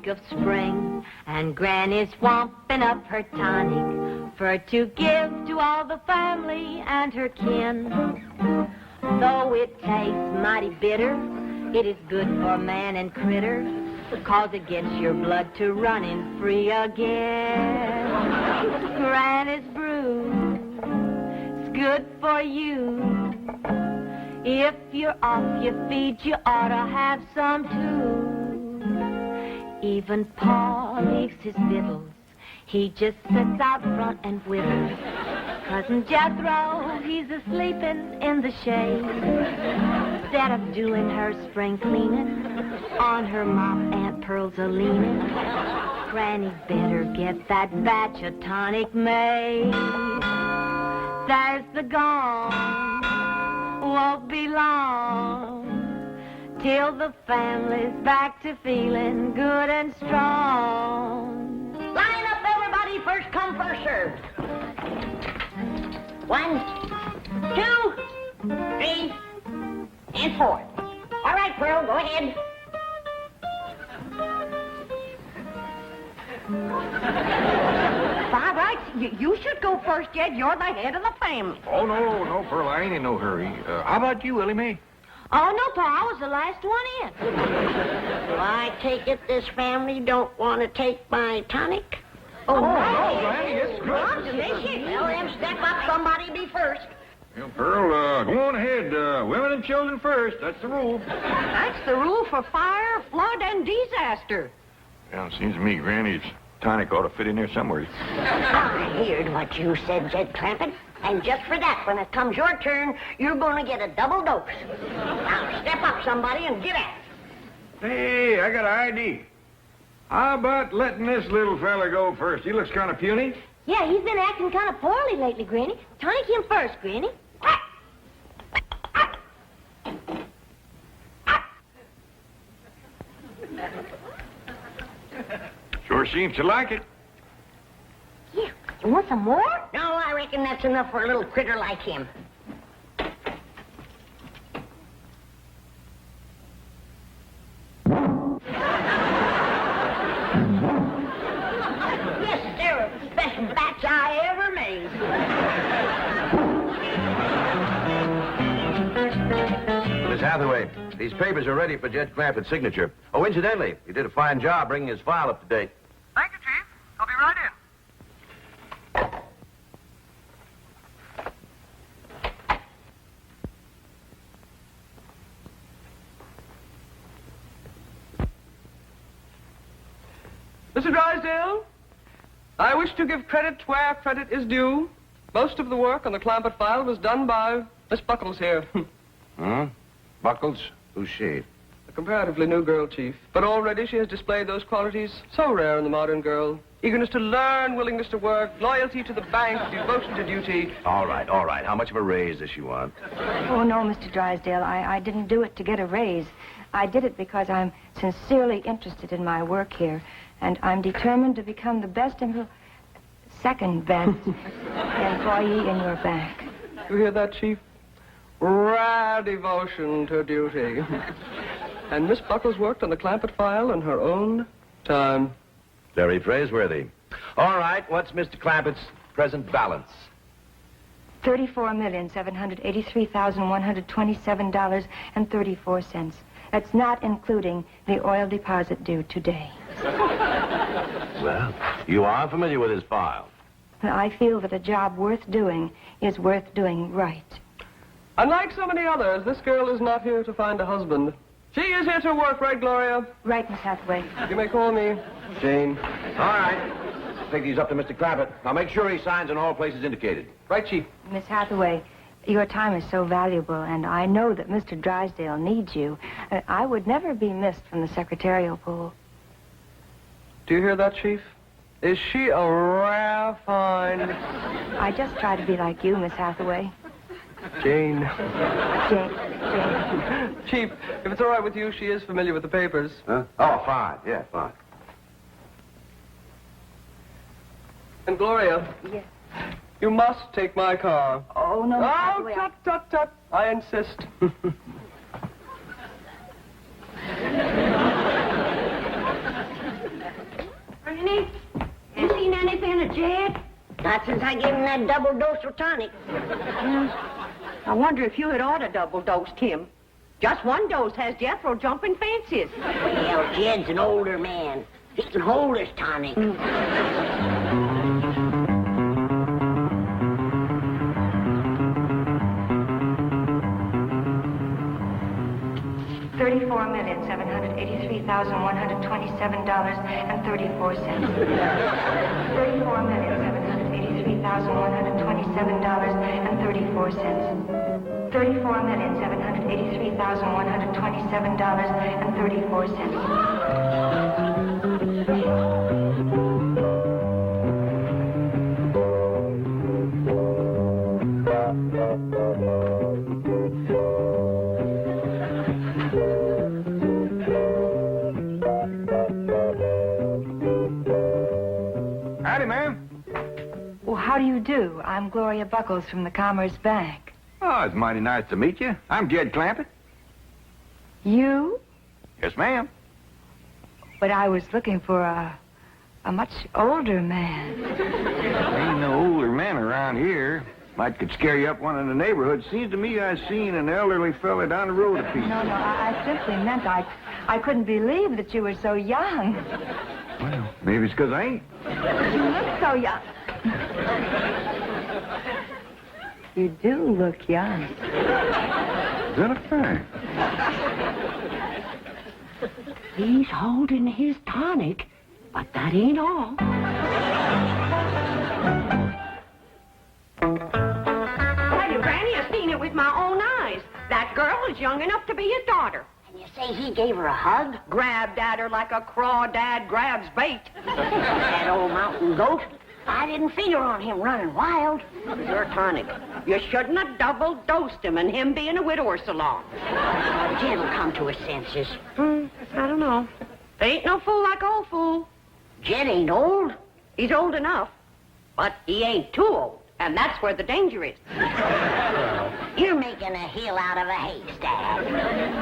of spring, and Granny's swamping up her tonic for to give to all the family and her kin. Though it tastes mighty bitter, it is good for man and critter, 'cause it gets your blood to running free again. Granny's brew, it's good for you. If you're off your feet, you ought to have some too. Even Pa leaves his victuals, he just sits out front and whittles. Cousin Jethro, he's a-sleeping in the shade. Instead of doing her spring cleaning, on her mop Aunt Pearl's a-leaning. Granny better get that batch of tonic made. There's the gong, won't be long till the family's back to feeling good and strong. Line up, everybody. First come, first served. 1, 2, 3, and 4. All right, Pearl, go ahead. All right, you should go first, Jed. You're the head of the family. Oh, no, Pearl, I ain't in no hurry. How about you, Willie Mae? Oh, no, Pa, I was the last one in. Well, I take it this family don't want to take my tonic? Oh, no, Granny, it's good. Well, then step up, somebody be first. Well, Pearl, go on ahead. Women and children first. That's the rule. That's the rule for fire, flood, and disaster. Well, it seems to me Granny's tonic ought to fit in there somewhere. I heard what you said, Jed Clampett. And just for that, when it comes your turn, you're going to get a double dose. Now, step up, somebody, and get at it. Hey, I got an idea. How about letting this little fella go first? He looks kind of puny. Yeah, he's been acting kind of poorly lately, Granny. Tonic him first, Granny. Sure seems to like it. Yeah, you want some more? No, I reckon that's enough for a little critter like him. Yes, they're the best bats I ever made. Miss Hathaway, these papers are ready for Jed Clampett's signature. Oh, incidentally, he did a fine job bringing his file up to date. Thank you, Chief. I'll be right in. Mr. Drysdale, I wish to give credit where credit is due. Most of the work on the Clampett file was done by Miss Buckles here. Hmm? Buckles? Who's she? A comparatively new girl, Chief. But already she has displayed those qualities so rare in the modern girl. Eagerness to learn, willingness to work, loyalty to the bank, devotion to duty. All right. How much of a raise does she want? Oh, no, Mr. Drysdale. I didn't do it to get a raise. I did it because I'm sincerely interested in my work here, and I'm determined to become the best second best employee in your bank. You hear that, Chief? Rare devotion to duty. And Miss Buckles worked on the Clampett file in her own time. Very praiseworthy. All right, what's Mr. Clampett's present balance? $34,783,127.34. That's not including the oil deposit due today. Well, you are familiar with his file. I feel that a job worth doing is worth doing right. Unlike so many others, this girl is not here to find a husband. She is here to work, right, Gloria? Right, Miss Hathaway. You may call me Jane. All right. Take these up to Mr. Clampett. I'll make sure he signs in all places indicated. Right, Chief. Miss Hathaway, your time is so valuable, and I know that Mr. Drysdale needs you. I would never be missed from the secretarial pool. Do you hear that, Chief? Is she a rare find? I just try to be like you, Miss Hathaway. Jane. Jane. Chief, if it's all right with you, she is familiar with the papers. Huh? Oh, fine. Yeah, fine. And Gloria. Yes. You must take my car. Oh, no, Miss Hathaway. Oh, tut. I insist. Granny, you seen anything of Jed? Not since I gave him that double dose of tonic. I wonder if you had ought to double-dosed him. Just one dose has Jethro jumping fences. Well, Jed's an older man. He can hold his tonic. $34,783,127.34. $34,783,127.34. Howdy, ma'am. Well, how do you do? I'm Gloria Buckles from the Commerce Bank. Oh, it's mighty nice to meet you. I'm Jed Clampett. You? Yes, ma'am. But I was looking for a much older man. Ain't no older man around here. Might could scare you up one in the neighborhood. Seems to me I seen an elderly fella down the road a piece. No, I simply meant I couldn't believe that you were so young. Well, maybe it's 'cause I ain't. You look so young. You do look young. Is that a fact? He's holding his tonic, but that ain't all. Tell you, Granny, I've seen it with my own eyes. That girl is young enough to be his daughter. And you say he gave her a hug? Grabbed at her like a crawdad grabs bait. That old mountain goat? I didn't figure on him running wild. Your tonic. You shouldn't have double-dosed him and him being a widower so long. Jed'll come to his senses. I don't know. Ain't no fool like old fool. Jed ain't old. He's old enough, but he ain't too old, and that's where the danger is. You're making a hill out of a haystack.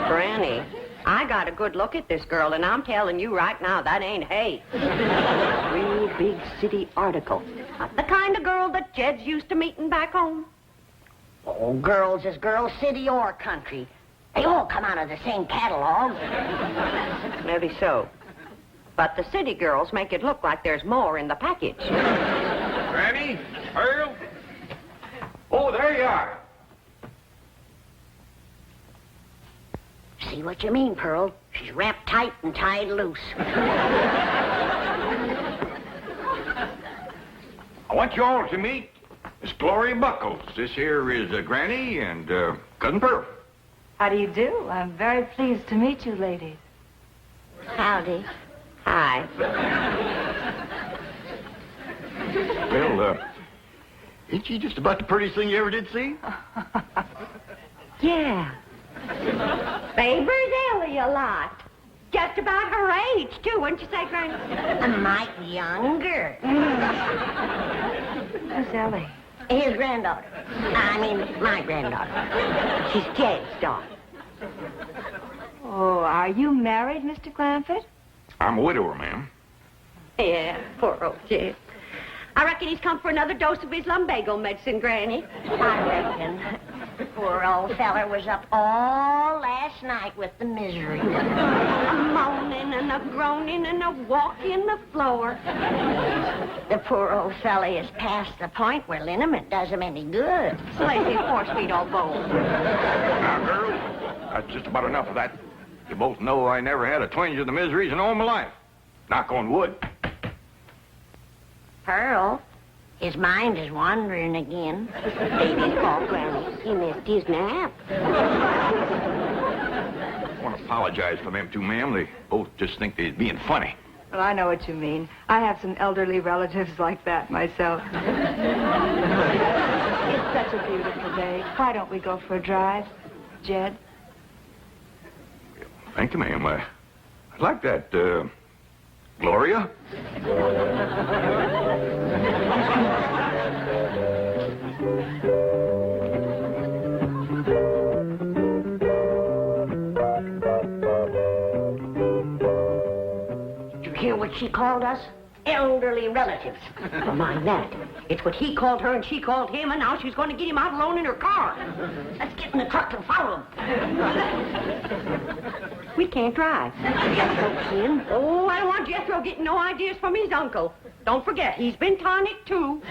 Granny, I got a good look at this girl, and I'm telling you right now, that ain't hay. Real big city article. Not the kind of girl that Jed's used to meeting back home. Oh, girls is girls, city or country. They all come out of the same catalog. Maybe so. But the city girls make it look like there's more in the package. Granny? Earl? Oh, there you are. See what you mean, Pearl. She's wrapped tight and tied loose. I want you all to meet Miss Gloria Buckles. This here is Granny and Cousin Pearl. How do you do? I'm very pleased to meet you, ladies. Howdy. Hi. Well, ain't she just about the prettiest thing you ever did see? Yeah. Favors Ellie a lot. Just about her age, too, wouldn't you say, Granny? A mite younger. Who's Ellie? His granddaughter. I mean, my granddaughter. She's Jed's daughter. Oh, are you married, Mr. Clampett? I'm a widower, ma'am. Yeah, poor old Jed. I reckon he's come for another dose of his lumbago medicine, Granny. I reckon. Poor old feller was up all last night with the misery. A moaning and a groaning and a walking the floor. The poor old fella is past the point where liniment does him any good. Lazy horse feet all bones. Now, girls, that's just about enough of that. You both know I never had a twinge of the miseries in all my life. Knock on wood. Pearl, his mind is wandering again. Baby's fault, Granny. He missed his nap. I want to apologize for them two, ma'am. They both just think they're being funny. Well, I know what you mean. I have some elderly relatives like that myself. It's such a beautiful day. Why don't we go for a drive, Jed? Thank you, ma'am. I'd like that, Gloria. Did you hear what she called us? elderly relatives. Mind that. It's what he called her and she called him, and now she's going to get him out alone in her car. Let's get in the truck and follow him. We can't drive. Jethro can. Oh, I don't want Jethro getting no ideas from his uncle. Don't forget, he's been Tonic, too.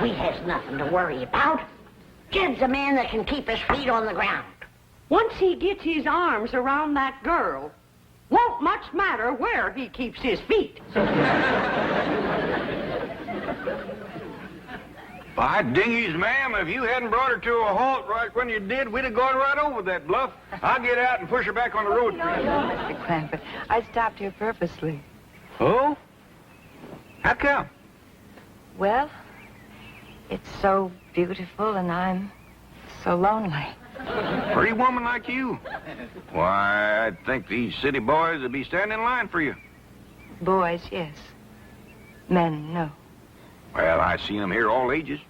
We has nothing to worry about. Jed's a man that can keep his feet on the ground. Once he gets his arms around that girl, won't much matter where he keeps his feet. By dingies, ma'am, if you hadn't brought her to a halt right when you did, we'd have gone right over that bluff. I'll get out and push her back on the road. No, Mr. Clampett. I stopped here purposely. Oh? How come? Well, it's so beautiful and I'm so lonely. Pretty woman like you. Why, I'd think these city boys would be standing in line for you. Boys, yes. Men, no. Well, I've seen them here all ages.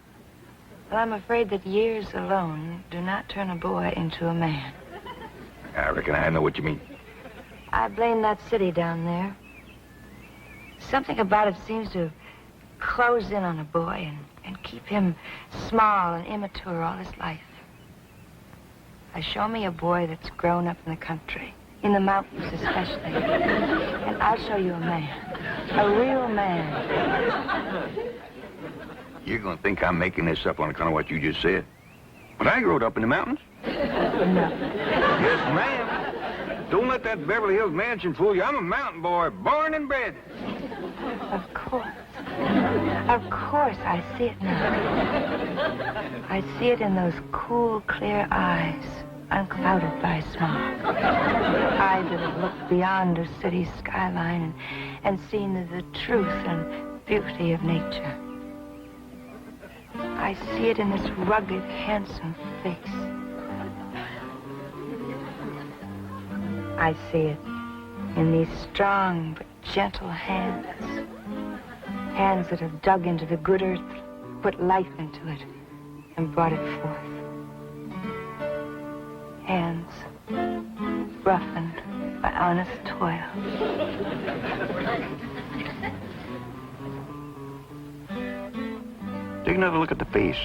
Well, I'm afraid that years alone do not turn a boy into a man. I reckon I know what you mean. I blame that city down there. Something about it seems to close in on a boy and keep him small and immature all his life. Show me a boy that's grown up in the country, in the mountains especially, and I'll show you a man, a real man. You're going to think I'm making this up on account of what you just said. But I growed up in the mountains. No. Yes, ma'am. Don't let that Beverly Hills mansion fool you. I'm a mountain boy, born and bred. Of course. Of course, I see it now. I see it in those cool, clear eyes, unclouded by smog. Eyes that have looked beyond a city skyline and seen the truth and beauty of nature. I see it in this rugged, handsome face. I see it in these strong but gentle hands. Hands that have dug into the good earth, put life into it, and brought it forth. Hands roughened by honest toil. Take another look at the face.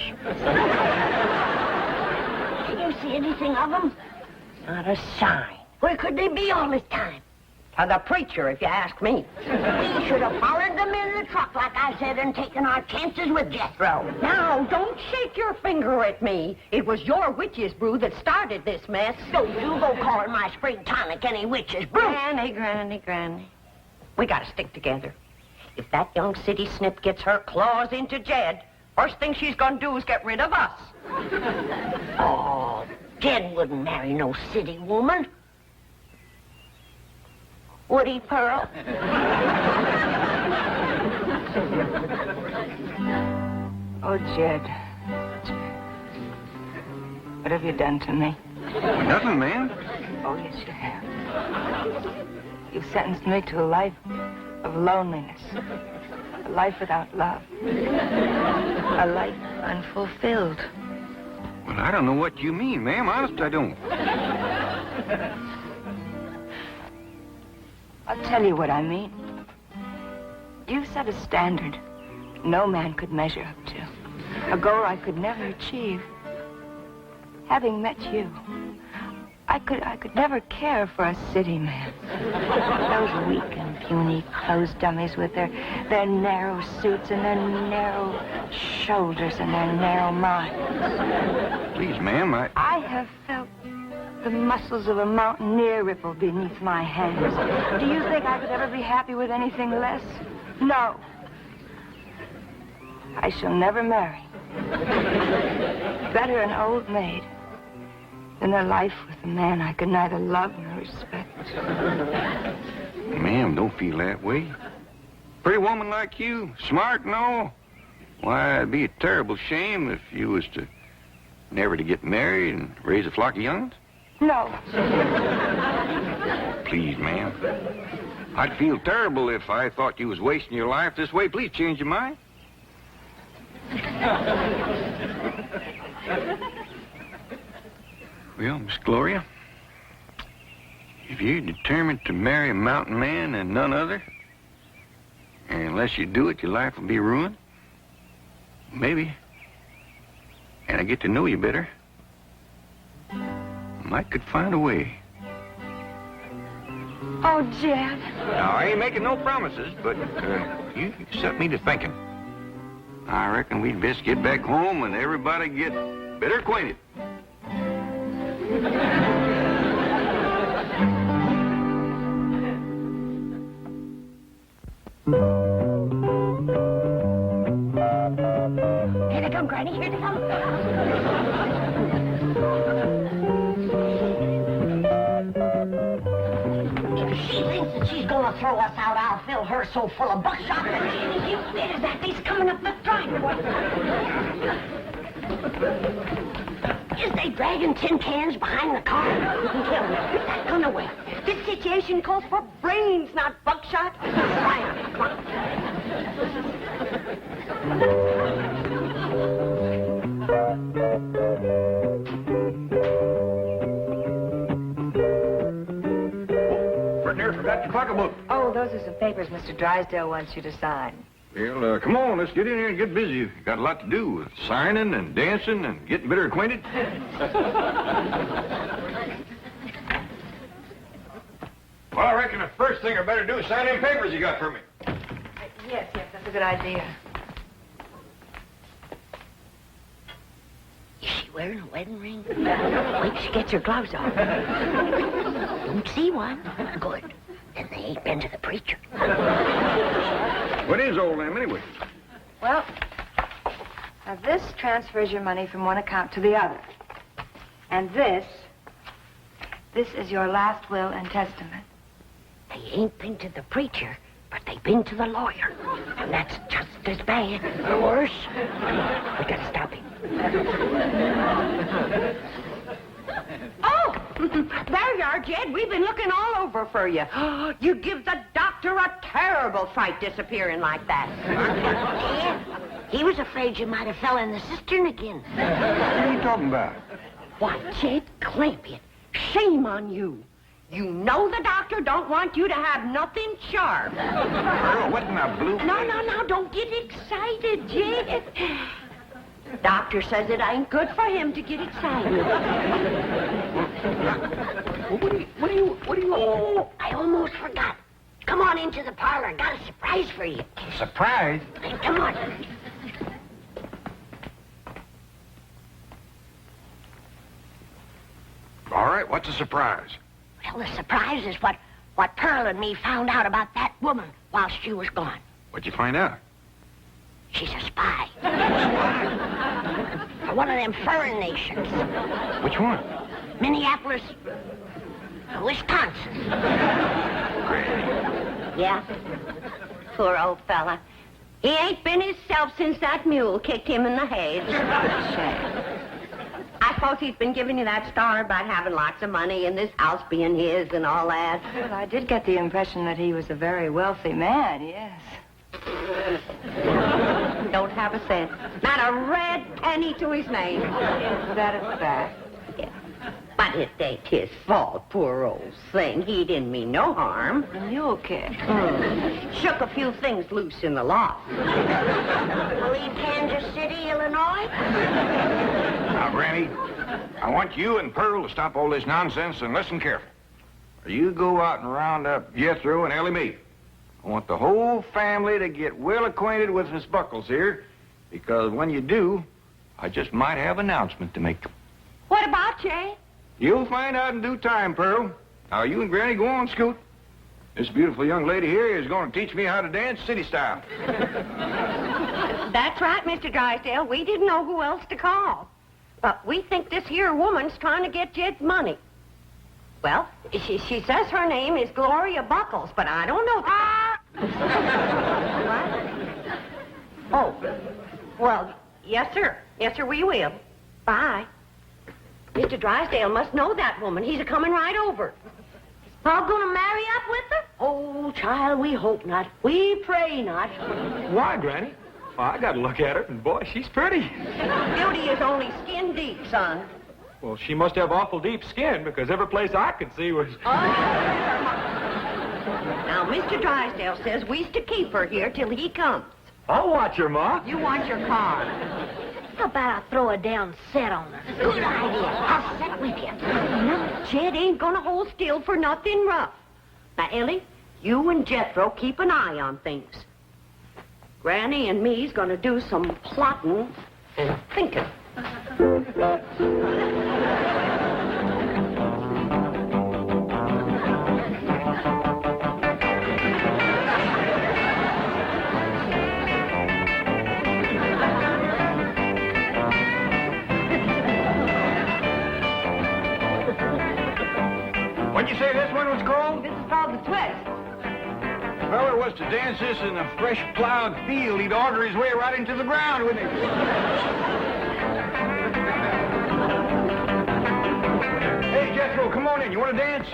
Can you see anything of them? Not a sign. Where could they be all this time? The preacher, if you ask me. We should have followed them in the truck, like I said, and taken our chances with Jethro. Now, don't shake your finger at me. It was your witch's brew that started this mess. Don't you go calling my spring tonic any witch's brew. Granny. We gotta stick together. If that young city snip gets her claws into Jed, first thing she's gonna do is get rid of us. Oh, Jed wouldn't marry no city woman. Would he, Pearl? Oh, Jed. What have you done to me? Nothing, ma'am. Oh, yes, you have. You've sentenced me to a life of loneliness. A life without love. A life unfulfilled. Well, I don't know what you mean, ma'am. Honest, I don't. I'll tell you what I mean. You set a standard no man could measure up to. A goal I could never achieve. Having met you, I could never care for a city man. Those weak and puny clothes dummies with their narrow suits and their narrow shoulders and their narrow minds. Please, ma'am, I have felt the muscles of a mountaineer ripple beneath my hands. Do you think I could ever be happy with anything less? No. I shall never marry. Better an old maid than a life with a man I could neither love nor respect. Ma'am, don't feel that way. Pretty woman like you, smart and all. Why, it'd be a terrible shame if you was to never to get married and raise a flock of young'uns. No. Please, ma'am. I'd feel terrible if I thought you was wasting your life this way. Please change your mind. Well, Miss Gloria, if you're determined to marry a mountain man and none other, And unless you do it, your life will be ruined. Maybe. And I get to know you better. Might could find a way. Oh, Jed. Now, I ain't making no promises, but you set me to thinking. I reckon we'd best get back home and everybody get better acquainted. Here they come, Granny. Here they come. If she thinks that she's going to throw us out, I'll fill her so full of buckshot that she ain't there's that thing's coming up the driveway. Is they dragging tin cans behind the car? Kill me. Put that gun away. This situation calls for brains, not buckshot. Right. Come on. Partner, forgot your pocketbook. Oh, those are some papers Mr. Drysdale wants you to sign. Well, come on, let's get in here and get busy. Got a lot to do with signing and dancing and getting better acquainted. Well, I reckon the first thing I better do is sign them papers you got for me. Yes, that's a good idea. Is she wearing a wedding ring? Wait till she gets her gloves off. Don't see one. Good. Then they ain't been to the preacher. What is old Lamb, anyway? Well, now this transfers your money from one account to the other. And this is your last will and testament. They ain't been to the preacher, but they've been to the lawyer. And that's just as bad, or worse. We gotta stop him. Oh, there you are, Jed. We've been looking all over for you. You give the doctor a terrible fright disappearing like that. Yeah, he was afraid you might have fell in the cistern again. What are you talking about? Why, Jed, clamp it. Shame on you. You know the doctor don't want you to have nothing sharp. Earl, what in the blue? No, don't get excited, Jed. Doctor says it ain't good for him to get excited. What do you... Oh, I almost forgot. Come on into the parlor. Got a surprise for you. Surprise? Hey, come on. All right, what's the surprise? Well, the surprise is what Pearl and me found out about that woman while she was gone. What'd you find out? She's a spy. For one of them foreign nations. Which one? Minneapolis, Wisconsin. Granny. Yeah? Poor old fella. He ain't been himself since that mule kicked him in the head. I suppose he's been giving you that star about having lots of money and this house being his and all that. Well, I did get the impression that he was a very wealthy man, yes. Don't have a cent. Not a red penny to his name. Is that a fact? Yeah. But it ain't his fault, poor old thing. He didn't mean no harm. The mule kick. Shook a few things loose in the loft. Leave Kansas City, Illinois? Now, Granny, I want you and Pearl to stop all this nonsense and listen carefully. You go out and round up Jethro and Ellie Mae. I want the whole family to get well acquainted with Miss Buckles here, because when you do, I just might have an announcement to make. What about Jay? You'll find out in due time, Pearl. Now, you and Granny go on, Scoot. This beautiful young lady here is going to teach me how to dance city style. That's right, Mr. Drysdale. We didn't know who else to call. But we think this here woman's trying to get Jed's money. Well, she says her name is Gloria Buckles, but I don't know. What? Oh, well, yes, sir. Yes, sir, we will. Bye. Mr. Drysdale must know that woman. He's a-coming right over. Paul gonna marry up with her? Oh, child, we hope not. We pray not. Why, Granny? Well, I got to look at her, and boy, she's pretty. Beauty is only skin deep, son. Well, she must have awful deep skin, because every place I could see was... Now, Mr. Drysdale says we's to keep her here till he comes. I'll watch her, Ma. You want your car. How about I throw a down set on her? Good idea. I'll set with you. No, Jed ain't gonna hold still for nothing rough. Now, Ellie, you and Jethro keep an eye on things. Granny and me's gonna do some plotting and thinking. What'd you say this one was called? This is called the twist. If a feller was to dance this in a fresh plowed field, he'd order his way right into the ground, wouldn't he? Hey, Jethro, come on in. You want to dance?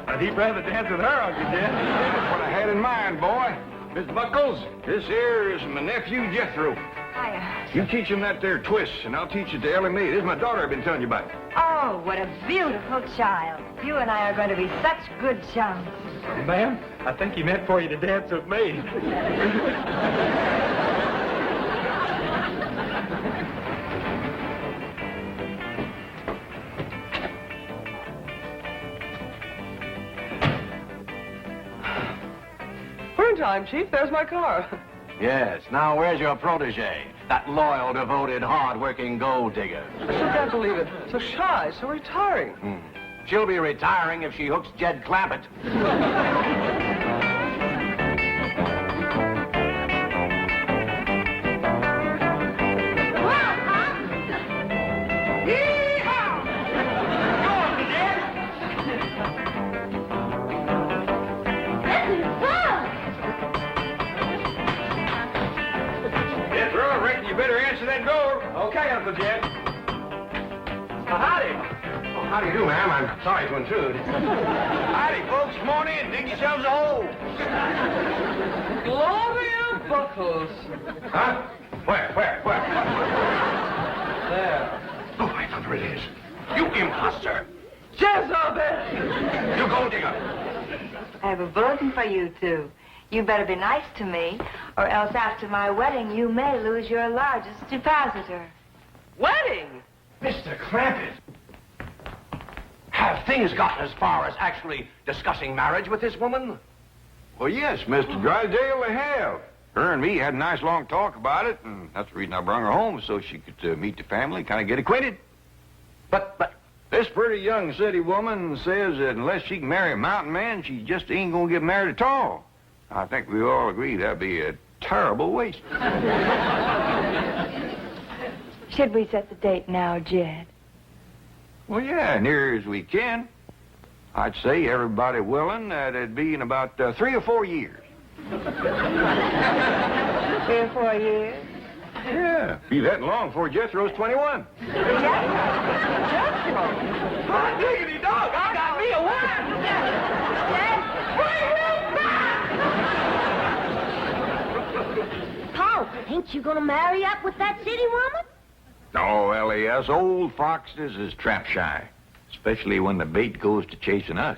I'd heap rather dance with her, Uncle Jed. That's what I had in mind, boy. Miss Buckles, this here is my nephew, Jethro. Hiya. You teach him that there twist, and I'll teach it to Ellie Mae. This is my daughter I've been telling you about. Oh, what a beautiful child. You and I are going to be such good chums. Ma'am, I think he meant for you to dance with me. We're in time, Chief. There's my car. Yes, now where's your protege? That loyal, devoted, hard-working gold digger. I still can't believe it. So shy, so retiring. She'll be retiring if she hooks Jed Clampett. Jethro, I reckon you better answer that door. Okay, Uncle Jed. Howdy. Oh, how do you do, ma'am? I'm sorry to intrude. Howdy, folks. Come on in. Dig yourselves a hole. Gloria Buckles. Huh? Where? There. Oh, I thought it is. You imposter. Jezebel! You gold digger. I have a bulletin for you two. You better be nice to me, or else after my wedding, you may lose your largest depositor. Wedding? Mr. Clampett. Have things gotten as far as actually discussing marriage with this woman? Well, yes, Mr. Drysdale, they have. Her and me had a nice long talk about it, and that's the reason I brought her home, so she could meet the family, kind of get acquainted. But This pretty young city woman says that unless she can marry a mountain man, she just ain't gonna get married at all. I think we all agree that'd be a terrible waste. Should we set the date now, Jed? Well, yeah, near as we can. I'd say everybody willing that it'd be in about 3 or 4 years. 3 or 4 years? Yeah, be that long before Jethro's 21. Hot diggity dog, I got me a wife! Paul, ain't you gonna marry up with that city woman? No, Ellie, us old foxes is trap shy, especially when the bait goes to chasing us.